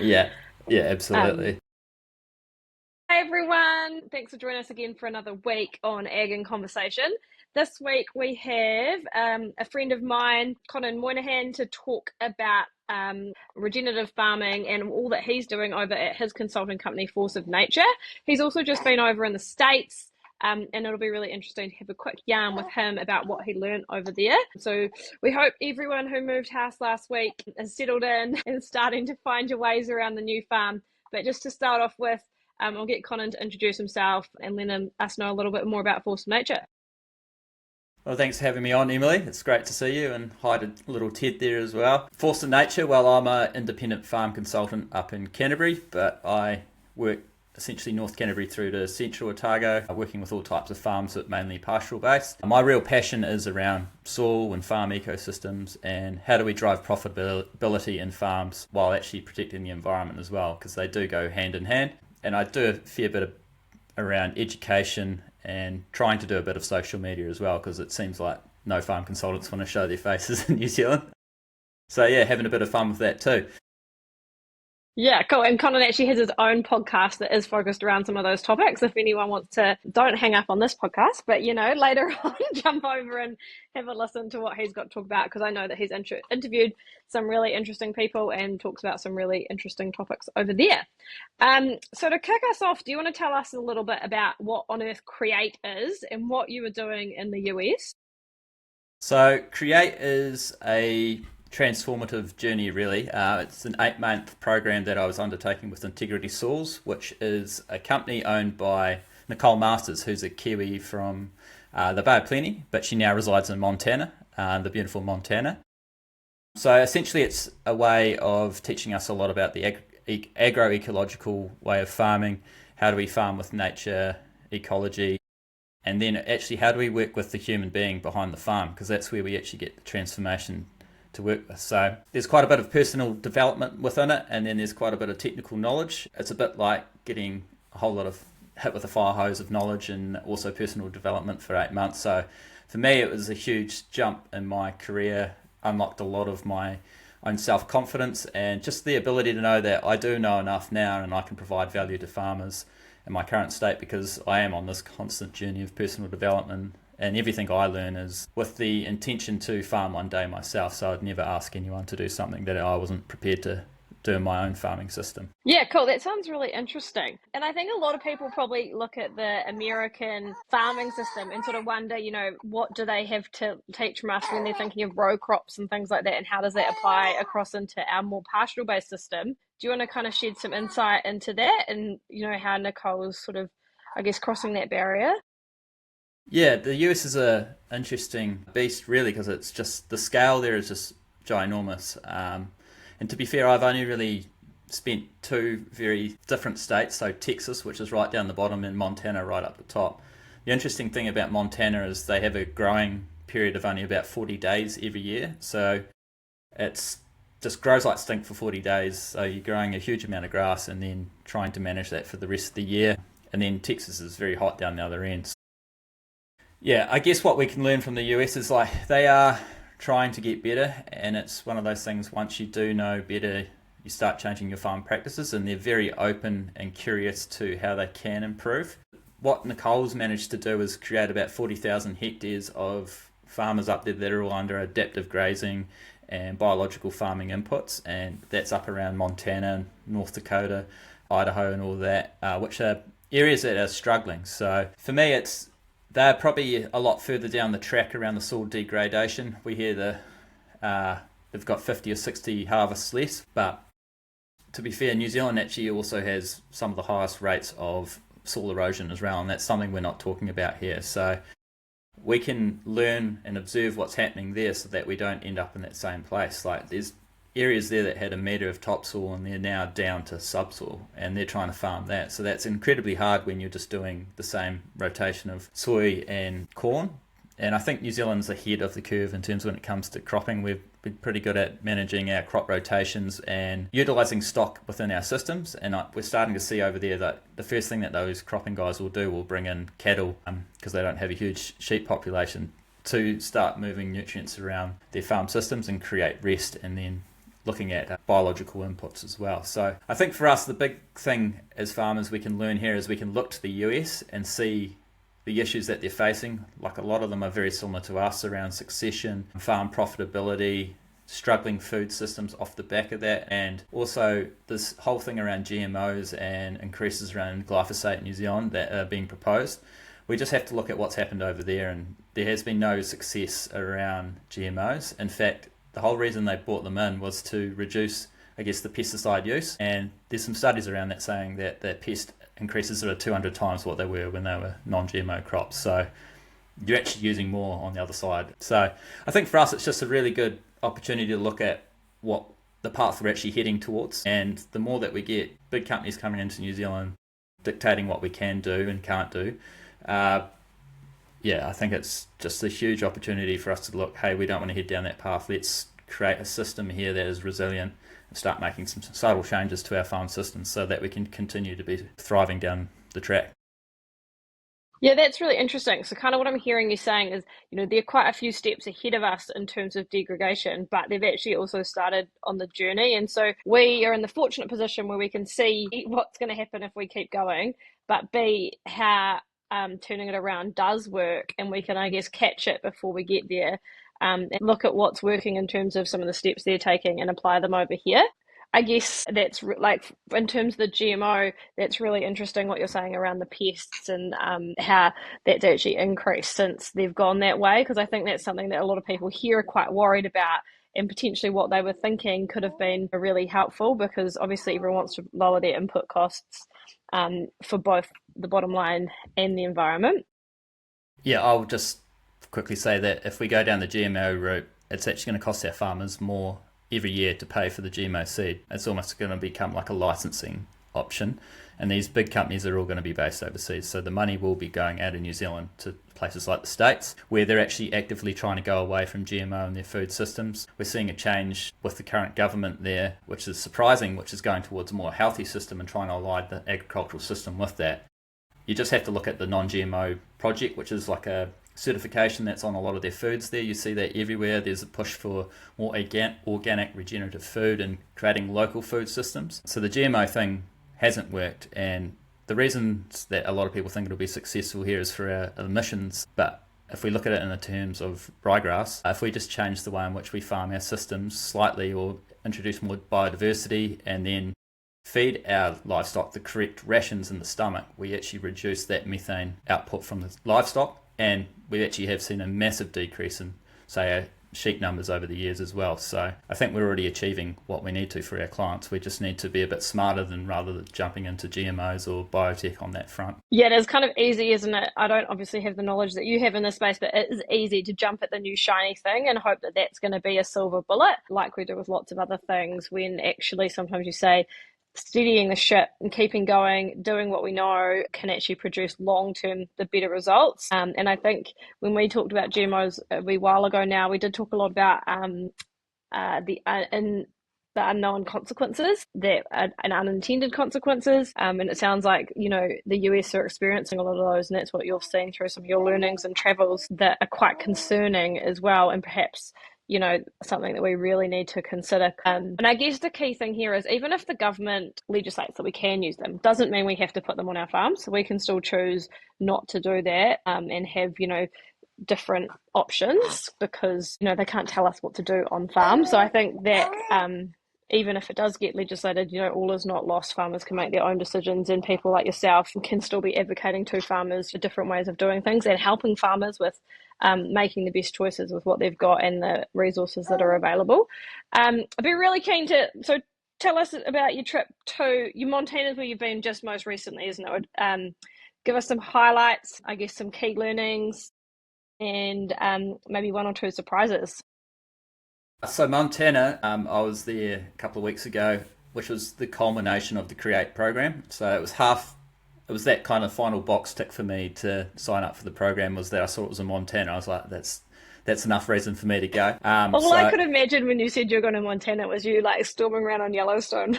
Yeah, yeah, Um, absolutely. Hi everyone, thanks for joining us again for another week on Ag in Conversation. This week we have a friend of mine, Conan Moynihan, to talk about regenerative farming and all that he's doing over at his consulting company, Force of Nature. He's also just been over in the States. And it'll be really interesting to have a quick yarn with him about what he learned over there. So, we hope everyone who moved house last week is settled in and starting to find your ways around the new farm. But just to start off with, I'll get Conan to introduce himself and let us know a little bit more about Force of Nature. Well, thanks for having me on, Emily. It's great to see you, and hi to little Ted there as well. Force of Nature, well, I'm an independent farm consultant up in Canterbury, but I work essentially North Canterbury through to Central Otago, working with all types of farms, but mainly pastoral based. My real passion is around soil and farm ecosystems and how do we drive profitability in farms while actually protecting the environment as well, because they do go hand in hand. And I do a fair bit around education and trying to do a bit of social media as well, because it seems like no farm consultants want to show their faces in New Zealand. So yeah, having a bit of fun with that too. Yeah, cool. And Conan actually has his own podcast that is focused around some of those topics. If anyone wants to, don't hang up on this podcast, but later on, jump over and have a listen to what he's got to talk about because I know that he's interviewed some really interesting people and talks about some really interesting topics over there. So to kick us off, do you want to tell us a little bit about what on earth Create is and what you were doing in the US? So Create is a transformative journey really. It's an 8-month program that I was undertaking with Integrity Soils, which is a company owned by Nicole Masters, who's a Kiwi from the Bay of Plenty, but she now resides in Montana, the beautiful Montana. So essentially it's a way of teaching us a lot about the agroecological way of farming. How do we farm with nature, ecology, and then actually how do we work with the human being behind the farm, because that's where we actually get the transformation to work with. So there's quite a bit of personal development within it, and then there's quite a bit of technical knowledge. It's a bit like getting a whole lot of hit with a fire hose of knowledge and also personal development for 8 months. So for me it was a huge jump in my career, unlocked a lot of my own self-confidence and just the ability to know that I do know enough now and I can provide value to farmers in my current state, because I am on this constant journey of personal development, and everything I learn is with the intention to farm one day myself. So I'd never ask anyone to do something that I wasn't prepared to do in my own farming system. Yeah, cool. That sounds really interesting. And I think a lot of people probably look at the American farming system and sort of wonder, what do they have to teach from us when they're thinking of row crops and things like that, and how does that apply across into our more pastoral based system? Do you want to kind of shed some insight into that and, how Nicole's sort of, I guess, crossing that barrier? Yeah, the US is a interesting beast really, because it's just the scale there is just ginormous. And to be fair, I've only really spent two very different states, so Texas, which is right down the bottom, and Montana right up the top. The interesting thing about Montana is they have a growing period of only about 40 days every year. So it's just grows like stink for 40 days. So you're growing a huge amount of grass and then trying to manage that for the rest of the year. And then Texas is very hot down the other end. Yeah, I guess what we can learn from the US is like they are trying to get better, and it's one of those things, once you do know better, you start changing your farm practices, and they're very open and curious to how they can improve. What Nicole's managed to do is create about 40,000 hectares of farmers up there that are all under adaptive grazing and biological farming inputs, and that's up around Montana, North Dakota, Idaho, and all that, which are areas that are struggling. So for me, they're probably a lot further down the track around the soil degradation. We hear they've got 50 or 60 harvests less, but to be fair, New Zealand actually also has some of the highest rates of soil erosion as well, and that's something we're not talking about here. So we can learn and observe what's happening there so that we don't end up in that same place. Like there's areas there that had a metre of topsoil and they're now down to subsoil, and they're trying to farm that. So that's incredibly hard when you're just doing the same rotation of soy and corn. And I think New Zealand's ahead of the curve in terms of when it comes to cropping. We've been pretty good at managing our crop rotations and utilising stock within our systems. And we're starting to see over there that the first thing that those cropping guys will bring in cattle, because they don't have a huge sheep population, to start moving nutrients around their farm systems and create rest, and then looking at biological inputs as well. So I think for us, the big thing as farmers we can learn here is we can look to the US and see the issues that they're facing. Like a lot of them are very similar to us around succession, farm profitability, struggling food systems off the back of that, and also this whole thing around GMOs and increases around glyphosate in New Zealand that are being proposed. We just have to look at what's happened over there, and there has been no success around GMOs. In fact, the whole reason they brought them in was to reduce, I guess, the pesticide use, and there's some studies around that saying that the pest increases are 200 times what they were when they were non-GMO crops. So you're actually using more on the other side. So I think for us, it's just a really good opportunity to look at what the path we're actually heading towards. And the more that we get big companies coming into New Zealand dictating what we can do and can't do, I think it's just a huge opportunity for us to look, hey, we don't want to head down that path. Let's create a system here that is resilient and start making some subtle changes to our farm systems so that we can continue to be thriving down the track. Yeah, that's really interesting. So kind of what I'm hearing you saying is, there are quite a few steps ahead of us in terms of degradation, but they've actually also started on the journey. And so we are in the fortunate position where we can see what's going to happen if we keep going, but B, how turning it around does work, and we can, I guess, catch it before we get there, and look at what's working in terms of some of the steps they're taking and apply them over here. I guess that's like in terms of the GMO, that's really interesting what you're saying around the pests and how that's actually increased since they've gone that way, because I think that's something that a lot of people here are quite worried about, and potentially what they were thinking could have been really helpful, because obviously everyone wants to lower their input costs for both the bottom line and the environment. Yeah, I'll just quickly say that if we go down the GMO route, it's actually going to cost our farmers more every year to pay for the GMO seed. It's almost going to become like a licensing option, and these big companies are all going to be based overseas, so the money will be going out of New Zealand to places like the States, where they're actually actively trying to go away from GMO in their food systems. We're seeing a change with the current government there, which is surprising, which is going towards a more healthy system and trying to align the agricultural system with that. You just have to look at the non-GMO project, which is like a certification that's on a lot of their foods there. You see that everywhere. There's a push for more organic regenerative food and creating local food systems. So the GMO thing hasn't worked, and the reasons that a lot of people think it'll be successful here is for our emissions. But if we look at it in the terms of ryegrass, if we just change the way in which we farm our systems slightly, or introduce more biodiversity, and then feed our livestock the correct rations in the stomach, we actually reduce that methane output from the livestock, and we actually have seen a massive decrease in, say, our sheep numbers over the years as well. So I think we're already achieving what we need to for our clients. We just need to be a bit smarter than rather than jumping into GMOs or biotech on that front. Yeah, it is kind of easy, isn't it? I don't obviously have the knowledge that you have in this space, but it is easy to jump at the new shiny thing and hope that that's going to be a silver bullet, like we do with lots of other things, when actually sometimes you say, steadying the ship and keeping going, doing what we know can actually produce long-term the better results. And I think when we talked about GMOs a wee while ago now, we did talk a lot about the unknown consequences, and unintended consequences. And it sounds like, the US are experiencing a lot of those, and that's what you're seeing through some of your learnings and travels that are quite concerning as well, and perhaps something that we really need to consider. And I guess the key thing here is, even if the government legislates that we can use them, doesn't mean we have to put them on our farms. So we can still choose not to do that, and have, different options, because, they can't tell us what to do on farm. So I think that even if it does get legislated, all is not lost. Farmers can make their own decisions, and people like yourself can still be advocating to farmers for different ways of doing things and helping farmers with making the best choices with what they've got and the resources that are available. I'd be really keen to, so tell us about your trip to Montana's, where you've been just most recently, isn't it? Give us some highlights, I guess some key learnings, and maybe one or two surprises. So Montana, I was there a couple of weeks ago, which was the culmination of the Create program. So it was that kind of final box tick for me to sign up for the program, was that I saw it was in Montana. I was like, that's enough reason for me to go. All I could imagine when you said you were going to Montana was you like storming around on Yellowstone.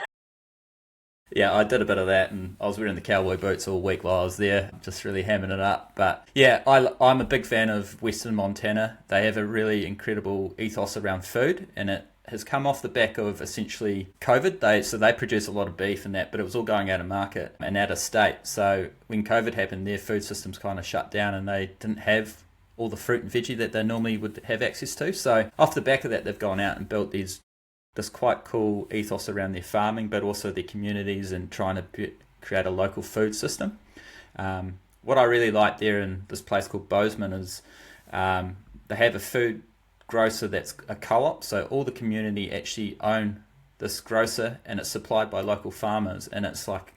Yeah, I did a bit of that, and I was wearing the cowboy boots all week while I was there, just really hamming it up. But yeah, I'm a big fan of Western Montana. They have a really incredible ethos around food, and it has come off the back of essentially COVID. They produce a lot of beef and that, but it was all going out of market and out of state. So when COVID happened, their food systems kind of shut down, and they didn't have all the fruit and veggie that they normally would have access to. So off the back of that, they've gone out and built this quite cool ethos around their farming, but also their communities, and trying to create a local food system. What I really like there in this place called Bozeman is they have a food grocer that's a co-op, so all the community actually own this grocer, and it's supplied by local farmers, and it's like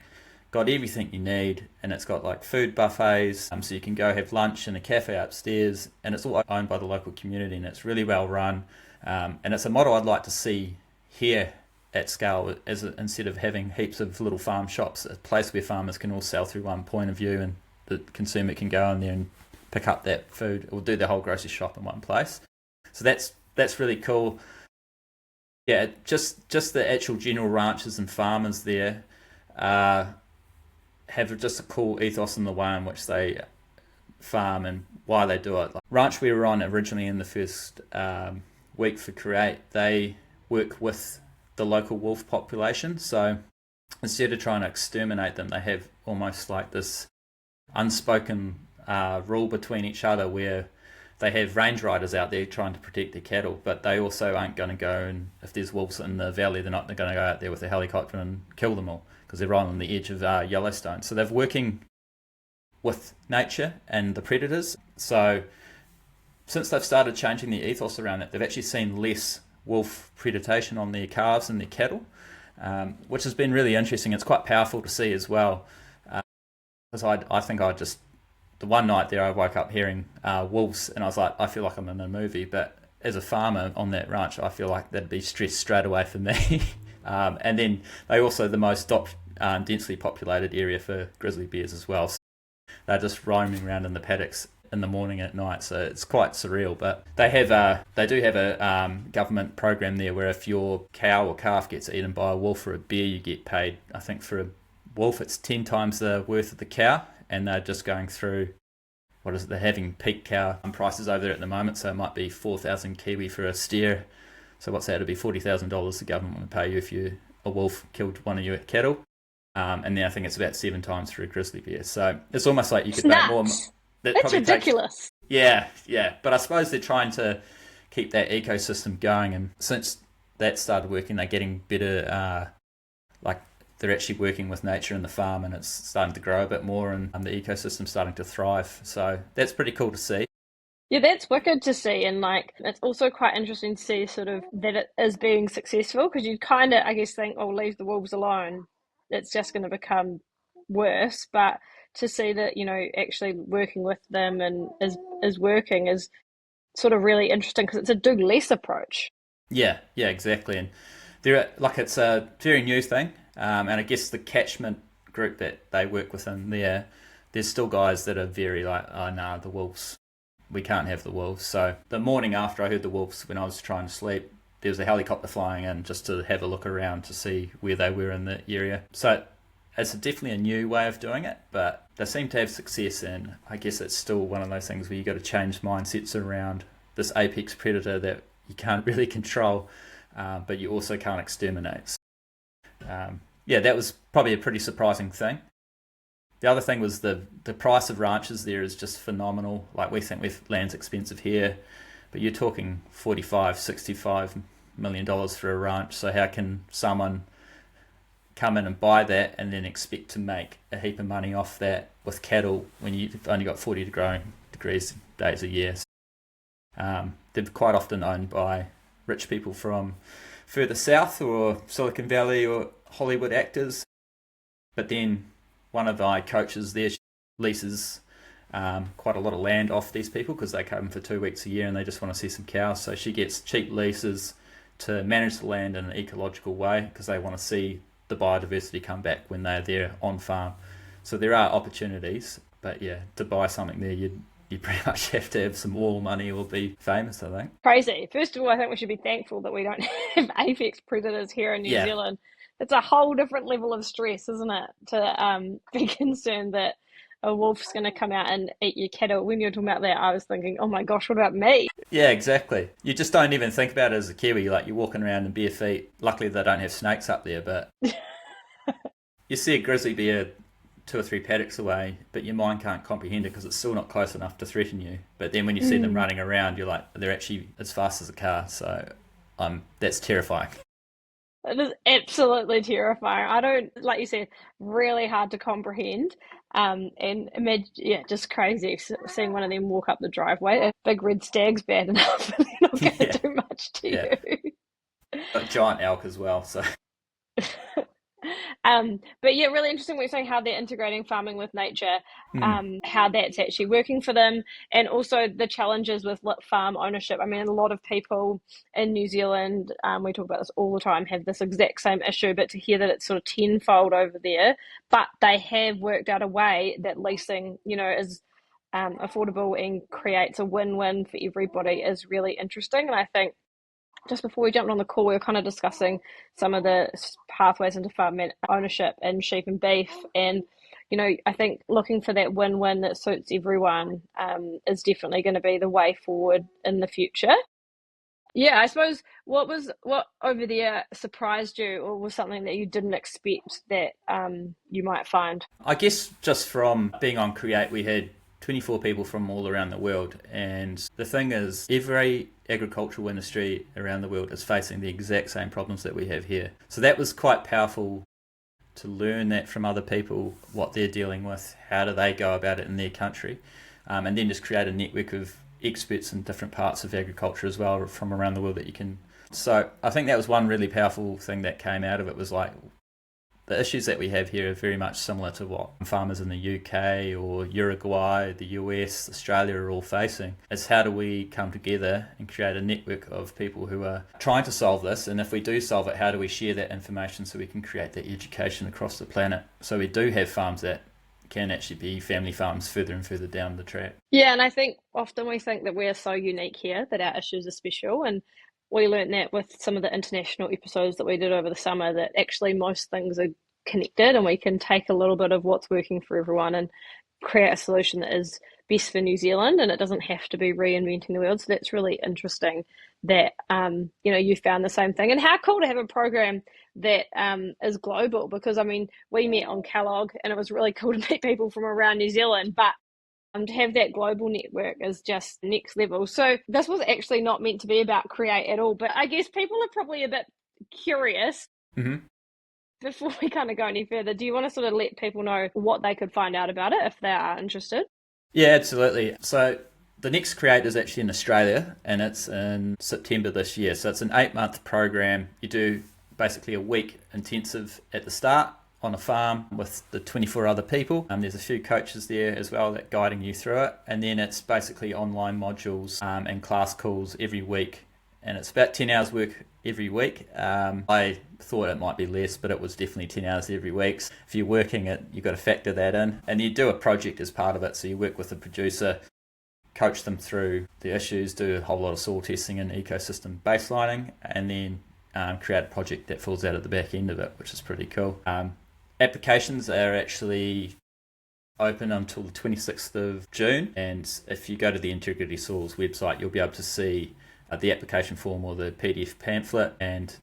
got everything you need, and it's got like food buffets, so you can go have lunch in a cafe upstairs, and it's all owned by the local community, and it's really well run, and it's a model I'd like to see here at scale, instead of having heaps of little farm shops, a place where farmers can all sell through one point of view, and the consumer can go in there and pick up that food or do the whole grocery shop in one place. So that's really cool. Yeah, just the actual general ranchers and farmers there have just a cool ethos in the way in which they farm and why they do it. Like, ranch we were on originally in the first week for Create, they work with the local wolf population. So instead of trying to exterminate them, they have almost like this unspoken rule between each other, where they have range riders out there trying to protect their cattle, but they also aren't going to go, and if there's wolves in the valley, they're not going to go out there with a helicopter and kill them all, because they're right on the edge of Yellowstone. So they're working with nature and the predators. So since they've started changing the ethos around it, they've actually seen less wolf predation on their calves and their cattle, which has been really interesting. It's quite powerful to see as well, because I think the one night there I woke up hearing wolves, and I was like, I feel like I'm in a movie. But as a farmer on that ranch, I feel like that'd be stress straight away for me. And then they also the most densely populated area for grizzly bears as well. So they're just roaming around in the paddocks in the morning and at night, so it's quite surreal. But they do have a government program there where if your cow or calf gets eaten by a wolf or a bear, you get paid. I think for a wolf it's 10 times the worth of the cow, and they're just going through, what is it, they're having peak cow prices over there at the moment, so it might be 4,000 Kiwi for a steer. So what's that? It'd be $40,000 the government would pay you if a wolf killed one of your cattle. And then I think it's about 7 times for a grizzly bear. So it's almost like you could make more. That's ridiculous. Yeah. But I suppose they're trying to keep that ecosystem going, and since that started working, they're getting better. Like they're actually working with nature in the farm, and it's starting to grow a bit more, and the ecosystem's starting to thrive. So that's pretty cool to see. Yeah, that's wicked to see, and like it's also quite interesting to see sort of that it is being successful, because you kind of, I guess, think, oh, leave the wolves alone, it's just going to become worse. But to see that, actually working with them and is working is sort of really interesting, because it's a do less approach. Yeah, exactly. And it's a very new thing, and I guess the catchment group that they work within there's still guys that are very like, oh nah, the wolves, we can't have the wolves. So the morning after I heard the wolves, when I was trying to sleep, there was a helicopter flying in just to have a look around to see where they were in the area. So it's definitely a new way of doing it, but they seem to have success, and I guess it's still one of those things where you got to change mindsets around this apex predator that you can't really control, but you also can't exterminate. That was probably a pretty surprising thing. The other thing was the price of ranches there is just phenomenal. Like, we think land's expensive here, but you're talking $45-65 million for a ranch. So how can someone come in and buy that and then expect to make a heap of money off that with cattle when you've only got 40 degrees days a year? They're quite often owned by rich people from further south or Silicon Valley or Hollywood actors. But then one of my coaches there leases quite a lot of land off these people, because they come for 2 weeks a year and they just want to see some cows. So she gets cheap leases to manage the land in an ecological way, because they want to see the biodiversity come back when they're there on farm. So there are opportunities, but yeah, to buy something there, you pretty much have to have some oil money or be famous, I think. Crazy. First of all, I think we should be thankful that we don't have apex predators here in New Zealand. It's a whole different level of stress, isn't it, to be concerned that a wolf's going to come out and eat your cattle. When you were talking about that, I was thinking, oh my gosh, what about me? Yeah, exactly. You just don't even think about it as a Kiwi. Like you're walking around in bare feet. Luckily, they don't have snakes up there, but you see a grizzly bear 2 or 3 paddocks away, but your mind can't comprehend it because it's still not close enough to threaten you. But then when you see them running around, you're like, they're actually as fast as a car. So that's terrifying. It is absolutely terrifying. I don't, like you said, really hard to comprehend. And imagine, yeah, just crazy seeing one of them walk up the driveway. A big red stag's bad enough, they're not going to Yeah, do much to yeah. you. But giant elk as well. So But yeah, really interesting what you're saying, how they're integrating farming with nature, hmm. how that's actually working for them, and also the challenges with farm ownership. I mean, a lot of people in New Zealand, we talk about this all the time, have this exact same issue, but to hear that it's sort of tenfold over there, but they have worked out a way that leasing, is affordable and creates a win-win for everybody is really interesting. And I think just before we jumped on the call, we were kind of discussing some of the pathways into farm ownership in sheep and beef. And, I think looking for that win win that suits everyone is definitely going to be the way forward in the future. Yeah, I suppose what over there surprised you or was something that you didn't expect that you might find? I guess just from being on Create, we had 24 people from all around the world. And the thing is, every agricultural industry around the world is facing the exact same problems that we have here. So that was quite powerful to learn that from other people, what they're dealing with, how do they go about it in their country, and then just create a network of experts in different parts of agriculture as well from around the world that you can. So I think that was one really powerful thing that came out of it was like, the issues that we have here are very much similar to what farmers in the UK or Uruguay, the US, Australia are all facing. It's how do we come together and create a network of people who are trying to solve this, and if we do solve it, how do we share that information so we can create that education across the planet so we do have farms that can actually be family farms further and further down the track. Yeah, and I think often we think that we're so unique here that our issues are special. And we learned that with some of the international episodes that we did over the summer that actually most things are connected and we can take a little bit of what's working for everyone and create a solution that is best for New Zealand and it doesn't have to be reinventing the wheel. So that's really interesting that you found the same thing. And how cool to have a program that is global because I mean we met on Kellogg and it was really cool to meet people from around New Zealand, but to have that global network is just next level. So this was actually not meant to be about Create at all, but I guess people are probably a bit curious. Mm-hmm. Before we kind of go any further, do you want to sort of let people know what they could find out about it if they are interested? Yeah, absolutely. So the next Create is actually in Australia and it's in September this year. So it's an 8-month program. You do basically a week intensive at the start on a farm with the 24 other people. There's a few coaches there as well that guiding you through it. And then it's basically online modules and class calls every week. And it's about 10 hours work every week. I thought it might be less, but it was definitely 10 hours every week. If you're working it, you've got to factor that in. And you do a project as part of it. So you work with a producer, coach them through the issues, do a whole lot of soil testing and ecosystem baselining, and then create a project that falls out at the back end of it, which is pretty cool. Applications are actually open until the 26th of June. And if you go to the Integrity Soils website, you'll be able to see the application form or the PDF pamphlet and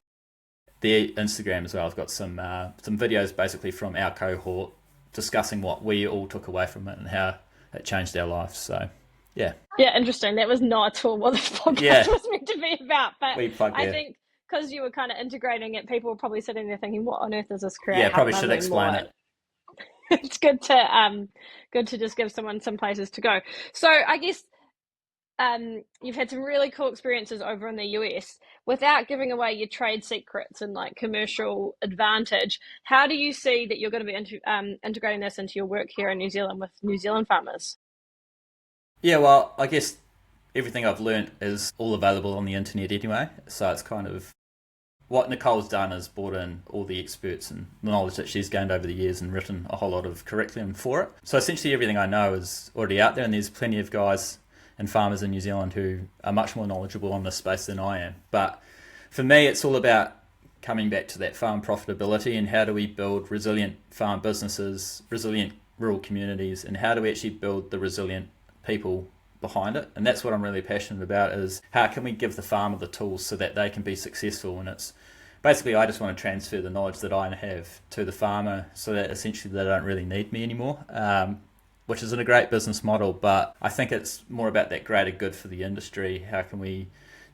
their Instagram as well. I've got some videos basically from our cohort discussing what we all took away from it and how it changed our lives. So, yeah. Yeah, interesting. That was not at all what this podcast was meant to be about. But I think because you were kind of integrating it, people were probably sitting there thinking, what on earth is this Create? Yeah, probably should explain it. It's good to just give someone some places to go. So I guess you've had some really cool experiences over in the US. Without giving away your trade secrets and like commercial advantage, how do you see that you're going to be integrating this into your work here in New Zealand with New Zealand farmers? Yeah, well, I guess everything I've learnt is all available on the internet anyway. So it's kind of what Nicole's done is brought in all the experts and the knowledge that she's gained over the years and written a whole lot of curriculum for it. So essentially everything I know is already out there, and there's plenty of guys and farmers in New Zealand who are much more knowledgeable on this space than I am. But for me, it's all about coming back to that farm profitability and how do we build resilient farm businesses, resilient rural communities, and how do we actually build the resilient people behind it. And that's what I'm really passionate about, is how can we give the farmer the tools so that they can be successful. And it's basically, I just want to transfer the knowledge that I have to the farmer so that essentially they don't really need me anymore, which isn't a great business model, but I think it's more about that greater good for the industry. How can we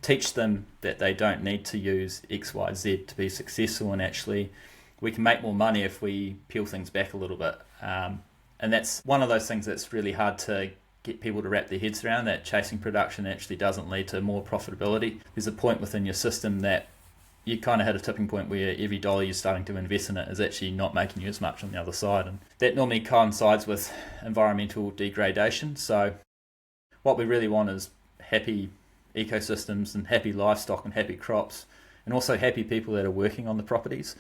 teach them that they don't need to use X, Y, Z to be successful, and actually we can make more money if we peel things back a little bit. And that's one of those things that's really hard to get people to wrap their heads around, that chasing production actually doesn't lead to more profitability. There's a point within your system that you kind of hit a tipping point where every dollar you're starting to invest in it is actually not making you as much on the other side. And that normally coincides with environmental degradation. So what we really want is happy ecosystems and happy livestock and happy crops, and also happy people that are working on the properties,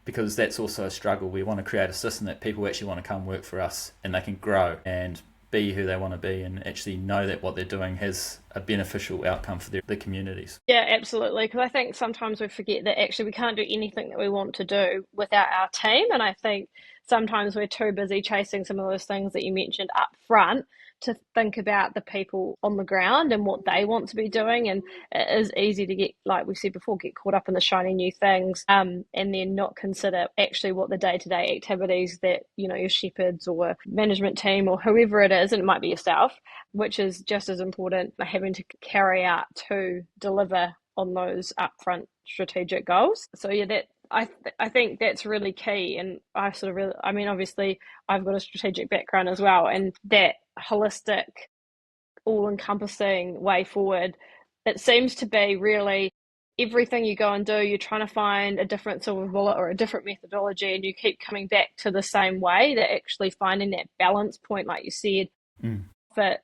because that's also a struggle. We want to create a system that people actually want to come work for us and they can grow and be who they want to be, and actually know that what they're doing has a beneficial outcome for their communities. Yeah, absolutely. Because I think sometimes we forget that actually we can't do anything that we want to do without our team. And I think sometimes we're too busy chasing some of those things that you mentioned up front to think about the people on the ground and what they want to be doing. And it is easy to get, like we said before, get caught up in the shiny new things, and then not consider actually what the day-to-day activities that, you know, your shepherds or management team or whoever it is, and it might be yourself, which is just as important, having to carry out to deliver on those upfront strategic goals. So yeah, that I think that's really key. And I sort of really, I mean, obviously I've got a strategic background as well, and that holistic, all-encompassing way forward, it seems to be really everything you go and do, you're trying to find a different silver bullet or a different methodology, and you keep coming back to the same way, that actually finding that balance point, like you said, for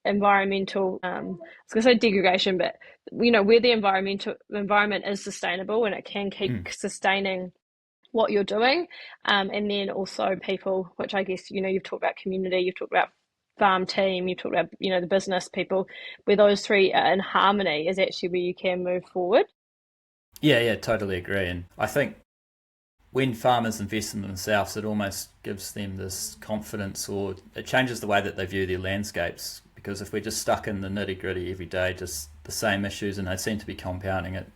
environmental, I was going to say degradation, but you know, where the environment is sustainable and it can keep sustaining what you're doing, and then also people, which I guess, you know, you've talked about community, you've talked about farm team, you've talked about, you know, the business people, where those three are in harmony is actually where you can move forward. Yeah, totally agree. And I think when farmers invest in themselves, it almost gives them this confidence, or it changes the way that they view their landscapes. Because if we're just stuck in the nitty gritty every day, just the same issues, and they seem to be compounding it,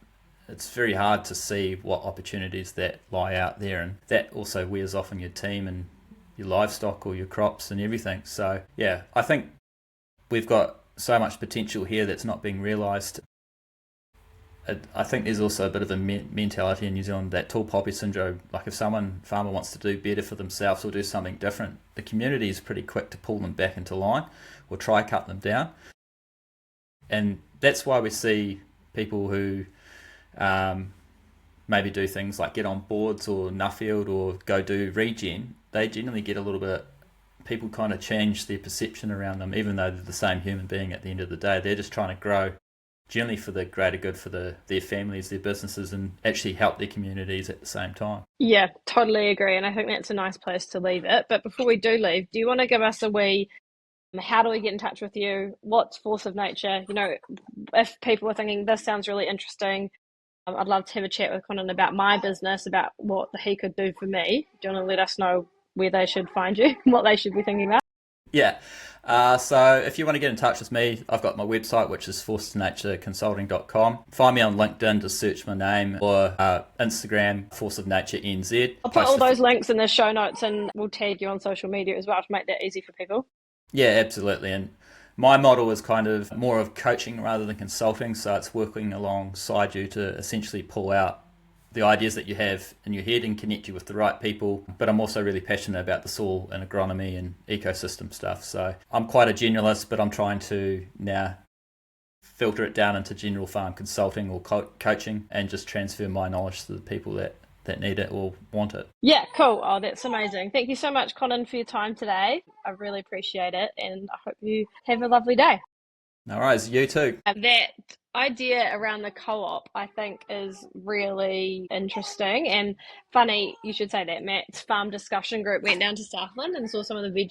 it's very hard to see what opportunities that lie out there. And that also wears off on your team and your livestock or your crops and everything. So yeah, I think we've got so much potential here that's not being realised. I think there's also a bit of a mentality in New Zealand, that tall poppy syndrome. Like if farmer wants to do better for themselves or do something different, the community is pretty quick to pull them back into line or try cut them down. And that's why we see people who maybe do things like get on boards or Nuffield or go do regen. They generally get a little bit, people kind of change their perception around them, even though they're the same human being at the end of the day. They're just trying to grow generally for the greater good for their families, their businesses, and actually help their communities at the same time. Yeah, totally agree. And I think that's a nice place to leave it. But before we do leave, do you want to give us a wee, how do we get in touch with you? What's Force of Nature? You know, if people are thinking this sounds really interesting, I'd love to have a chat with Conan about my business, about what he could do for me. Do you want to let us know where they should find you, what they should be thinking about? Yeah. So if you want to get in touch with me, I've got my website, which is forceofnatureconsulting.com. Find me on LinkedIn, just search my name, or Instagram, Force of Nature NZ. I'll put all those links in the show notes, and we'll tag you on social media as well to make that easy for people. Yeah, absolutely. And my model is kind of more of coaching rather than consulting. So it's working alongside you to essentially pull out the ideas that you have in your head and connect you with the right people. But I'm also really passionate about the soil and agronomy and ecosystem stuff. So I'm quite a generalist, but I'm trying to now filter it down into general farm consulting or coaching, and just transfer my knowledge to the people that need it or want it. Yeah, cool. Oh, that's amazing. Thank you so much, Conan, for your time today. I really appreciate it, and I hope you have a lovely day. No worries, you too. That idea around the co-op, I think, is really interesting and funny. You should say that Matt's farm discussion group went down to Southland and saw some of the veggie